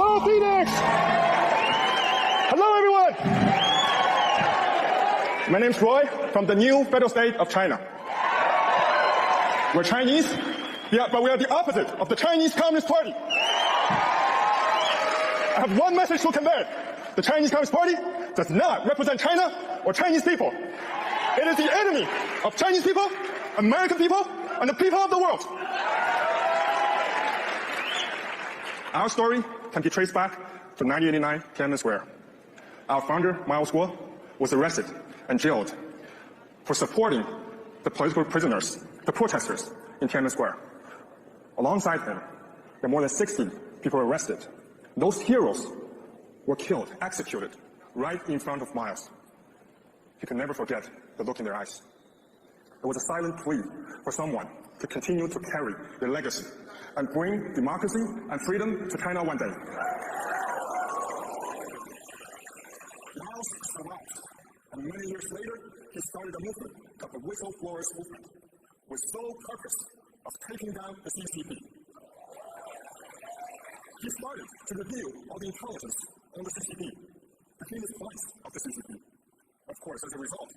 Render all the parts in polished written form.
Hello, Phoenix! Hello, everyone! My name's Roy from the new federal state of China. We're Chinese, but we are the opposite of the Chinese Communist Party. I have one message to convey. The Chinese Communist Party does not represent China or Chinese people. It is the enemy of Chinese people, American people, and the people of the world. Our story can be traced back to 1989 Tiananmen Square. Our founder, Mao Guo, was arrested and jailed for supporting the political prisoners, the protesters in Tiananmen Square. Alongside him, there were more than 60 people arrested. Those heroes were killed, executed, right in front of Mao. He can never forget the look in their eyes. It was a silent plea for someone to continue to carry their legacy and bring democracy and freedom to China one day. Mao survived, and many years later, he started a movement called the Whistleblowers Movement, with sole purpose of taking down the CCP. He started to review all the intelligence on the CCP, the heinous vice of the CCP. Of course, as a result,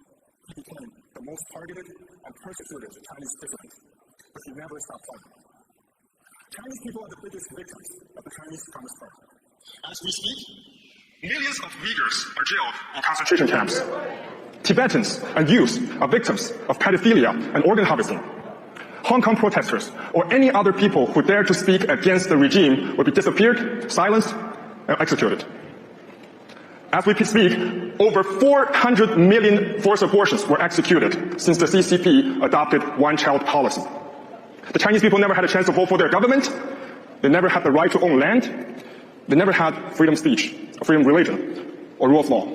he became the most targeted and persecuted Chinese dissident, but he never stopped fighting. Chinese people are the biggest victims of the Chinese Communist Party. As we speak, millions of Uyghurs are jailed in concentration camps. Tibetans and youths are victims of pedophilia and organ harvesting. Hong Kong protesters or any other people who dare to speak against the regime will be disappeared, silenced, and executed. As we speak, over 400 million forced abortions were executed since the CCP adopted one-child policy. The Chinese people never had a chance to vote for their government. They never had the right to own land. They never had freedom of speech, or freedom of religion, or rule of law.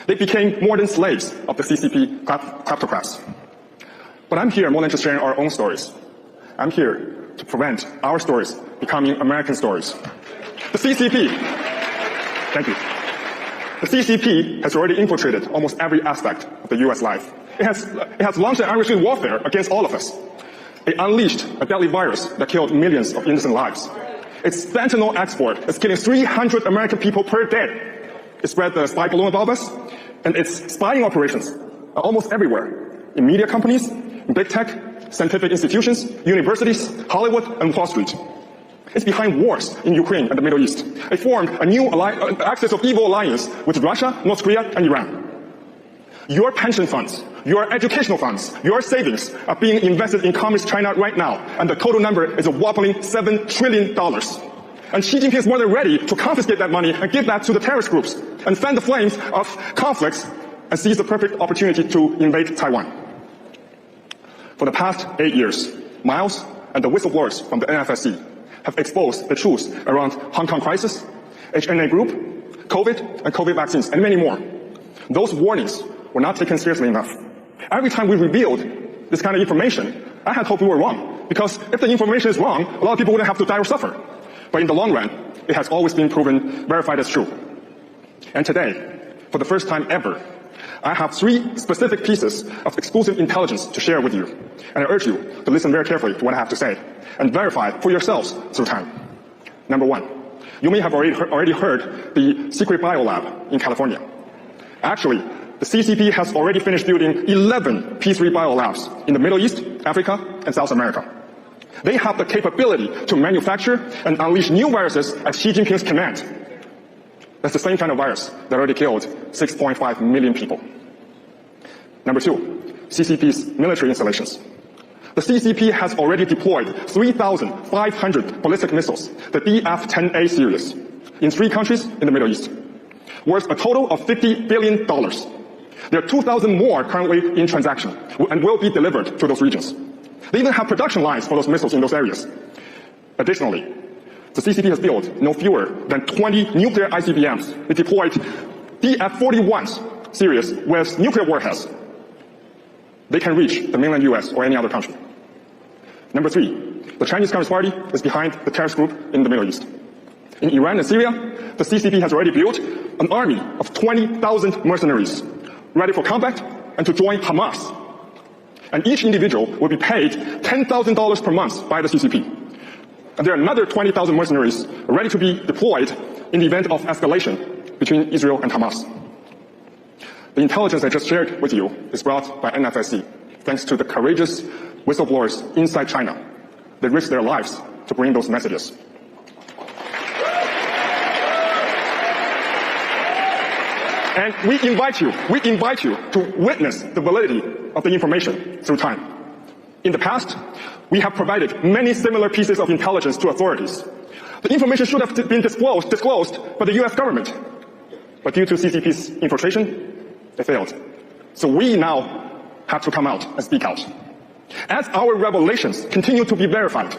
They became more than slaves of the CCP kleptocrats. But I'm here more than just sharing our own stories. I'm here to prevent our stories becoming American stories. The CCP, thank you. The CCP has already infiltrated almost every aspect of the US life. It has launched an Irish warfare against all of us. It unleashed a deadly virus that killed millions of innocent lives. Its fentanyl export is killing 300 American people per day. It spread the spy balloon above us, and its spying operations are almost everywhere. In media companies, in big tech, scientific institutions, universities, Hollywood, and Wall Street. It's behind wars in Ukraine and the Middle East. It formed a new axis of evil alliance with Russia, North Korea, and Iran. Your pension funds, your educational funds, your savings are being invested in Communist China right now, and the total number is a whopping $7 trillion. And Xi Jinping is more than ready to confiscate that money and give that to the terrorist groups and fan the flames of conflicts and seize the perfect opportunity to invade Taiwan. For the past 8 years, Miles and the whistleblowers from the NFSC have exposed the truth around Hong Kong crisis, HNA group, COVID, and COVID vaccines, and many more. Those warnings were not taken seriously enough. Every time we revealed this kind of information, I had hoped we were wrong, because if the information is wrong, a lot of people wouldn't have to die or suffer. But in the long run, it has always been proven, verified as true. And today, for the first time ever, I have 3 specific pieces of exclusive intelligence to share with you. And I urge you to listen very carefully to what I have to say and verify for yourselves through time. Number 1, you may have already heard the secret biolab in California. Actually, the CCP has already finished building 11 P3 biolabs in the Middle East, Africa, and South America. They have the capability to manufacture and unleash new viruses at Xi Jinping's command. That's the same kind of virus that already killed 6.5 million people. Number 2, CCP's military installations. The CCP has already deployed 3,500 ballistic missiles, the DF-10A series, in 3 countries in the Middle East, worth a total of $50 billion. There are 2,000 more currently in transaction and will be delivered to those regions. They even have production lines for those missiles in those areas. Additionally, the CCP has built no fewer than 20 nuclear ICBMs. It deployed DF-41 series with nuclear warheads. They can reach the mainland US or any other country. Number 3, the Chinese Communist Party is behind the terrorist group in the Middle East. In Iran and Syria, the CCP has already built an army of 20,000 mercenaries, ready for combat and to join Hamas. And each individual will be paid $10,000 per month by the CCP. And there are another 20,000 mercenaries ready to be deployed in the event of escalation between Israel and Hamas. The intelligence I just shared with you is brought by NFSC, thanks to the courageous whistleblowers inside China that risked their lives to bring those messages. And we invite you to witness the validity of the information through time. In the past, we have provided many similar pieces of intelligence to authorities. The information should have been disclosed by the US government. But due to CCP's infiltration, it failed. So we now have to come out and speak out. As our revelations continue to be verified,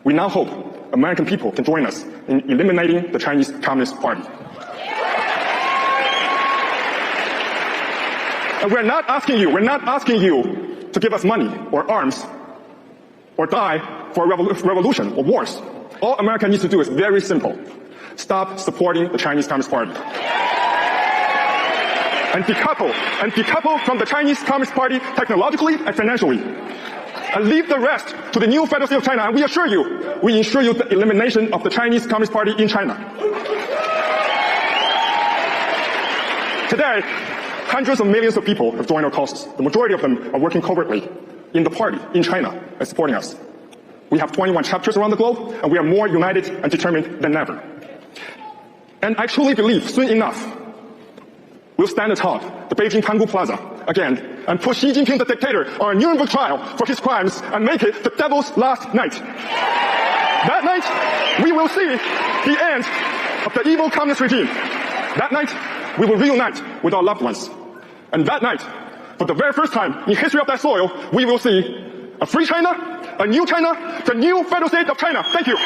we now hope American people can join us in eliminating the Chinese Communist Party. And we're not asking you to give us money or arms or die for a revolution or wars. All America needs to do is very simple. Stop supporting the Chinese Communist Party. And decouple from the Chinese Communist Party technologically and financially. And leave the rest to the new Federal State of China. And we ensure you the elimination of the Chinese Communist Party in China. Today, hundreds of millions of people have joined our causes. The majority of them are working covertly in the party, in China, and supporting us. We have 21 chapters around the globe, and we are more united and determined than ever. And I truly believe, soon enough, we'll stand atop the Beijing Pangu Plaza again and put Xi Jinping, the dictator, on a Nuremberg trial for his crimes and make it the devil's last night. That night, we will see the end of the evil communist regime. That night, we will reunite with our loved ones. And that night, for the very first time in history of that soil, we will see a free China, a new China, the new Federal State of China. Thank you.